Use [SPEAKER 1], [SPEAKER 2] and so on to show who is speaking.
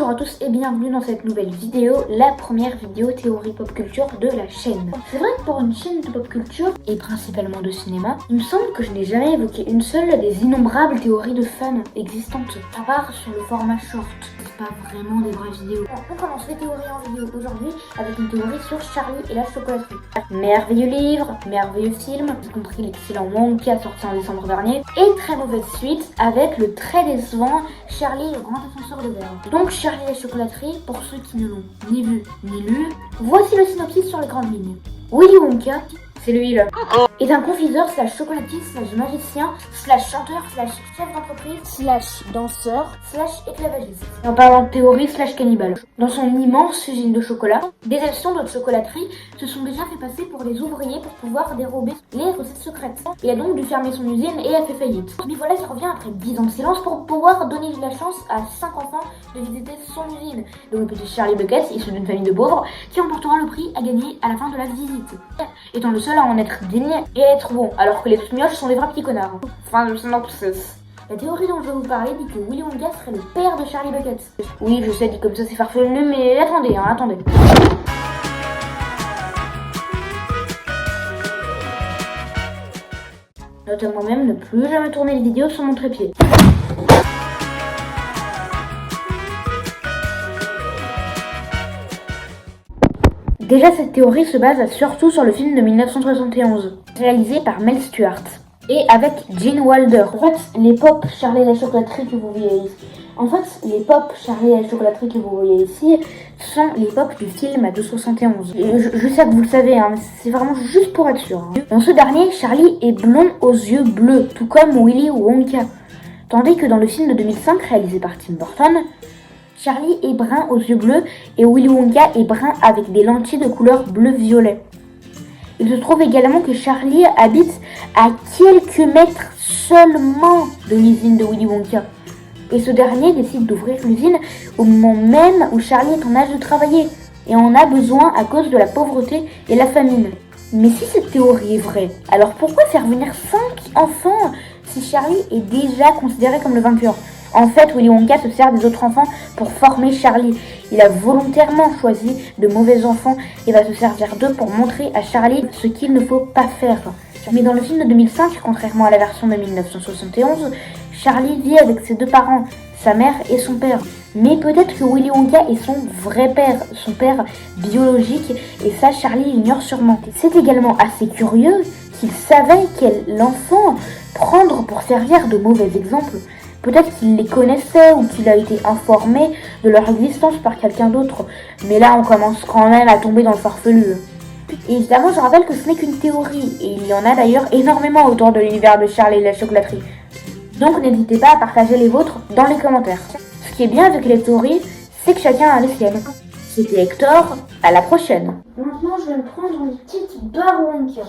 [SPEAKER 1] Bonjour à tous et bienvenue dans cette nouvelle vidéo, la première vidéo théorie pop culture de la chaîne. C'est vrai que pour une chaîne de pop culture, et principalement de cinéma, il me semble que je n'ai jamais évoqué une seule des innombrables théories de fans existantes, à part sur le format short. C'est pas vraiment des vraies vidéos. On commence les théories en vidéo aujourd'hui avec une théorie sur Charlie et la chocolaterie. Merveilleux livre, merveilleux film, y compris l'excellent Wonka sorti en décembre dernier, et très mauvaise suite avec le très décevant Charlie le grand ascenseur de verre. Donc Charlie et la chocolaterie, pour ceux qui ne l'ont ni vu ni lu, voici le synopsis sur les grandes lignes. Willy Wonka, c'est lui là, est un confiseur slash chocolatier slash magicien slash chanteur slash chef d'entreprise slash danseur slash esclavagiste. En parlant de théorie slash cannibale. Dans son immense usine de chocolat, des actions de chocolaterie se sont déjà fait passer pour les ouvriers pour pouvoir dérober les recettes secrètes. Il a donc dû fermer son usine et a fait faillite. Mais voilà, il revient après 10 ans de silence pour pouvoir donner la chance à 5 enfants de visiter son usine. Donc le petit Charlie Bucket, issu d'une famille de pauvres, qui remportera le prix à gagner à la fin de la visite. Étant le seul à en être digne et à être bon, alors que les autres mioches sont des vrais petits connards. Fin de synopsis. La théorie dont je vais vous parler dit que Willy Wonka serait le père de Charlie Bucket. Oui, je sais, dit comme ça c'est farfelu, mais attendez, attendez. Note à moi-même ne plus jamais tourner les vidéos sur mon trépied. Déjà, cette théorie se base surtout sur le film de 1971, réalisé par Mel Stuart, et avec Gene Wilder. En fait, les pop Charlie et la chocolaterie que vous voyez ici, sont les pop du film de 71. Je sais que vous le savez, mais c'est vraiment juste pour être sûr. Dans ce dernier, Charlie est blond aux yeux bleus, tout comme Willy Wonka. Tandis que dans le film de 2005, réalisé par Tim Burton, Charlie est brun aux yeux bleus et Willy Wonka est brun avec des lentilles de couleur bleu-violet. Il se trouve également que Charlie habite à quelques mètres seulement de l'usine de Willy Wonka. Et ce dernier décide d'ouvrir l'usine au moment même où Charlie est en âge de travailler et en a besoin à cause de la pauvreté et la famine. Mais si cette théorie est vraie, alors pourquoi faire venir 5 enfants si Charlie est déjà considéré comme le vainqueur ? En fait, Willy Wonka se sert des autres enfants pour former Charlie. Il a volontairement choisi de mauvais enfants et va se servir d'eux pour montrer à Charlie ce qu'il ne faut pas faire. Mais dans le film de 2005, contrairement à la version de 1971, Charlie vit avec ses deux parents, sa mère et son père. Mais peut-être que Willy Wonka est son vrai père, son père biologique, et ça Charlie l'ignore sûrement. C'est également assez curieux qu'il savait quel enfant prendre pour servir de mauvais exemple. Peut-être qu'il les connaissait ou qu'il a été informé de leur existence par quelqu'un d'autre. Mais là, on commence quand même à tomber dans le farfelu. Et évidemment, je rappelle que ce n'est qu'une théorie. Et il y en a d'ailleurs énormément autour de l'univers de Charlie et la chocolaterie. Donc n'hésitez pas à partager les vôtres dans les commentaires. Ce qui est bien avec les théories, c'est que chacun a les siennes. C'était Hector, à la prochaine. Maintenant, je vais me prendre une petite barre Wonka.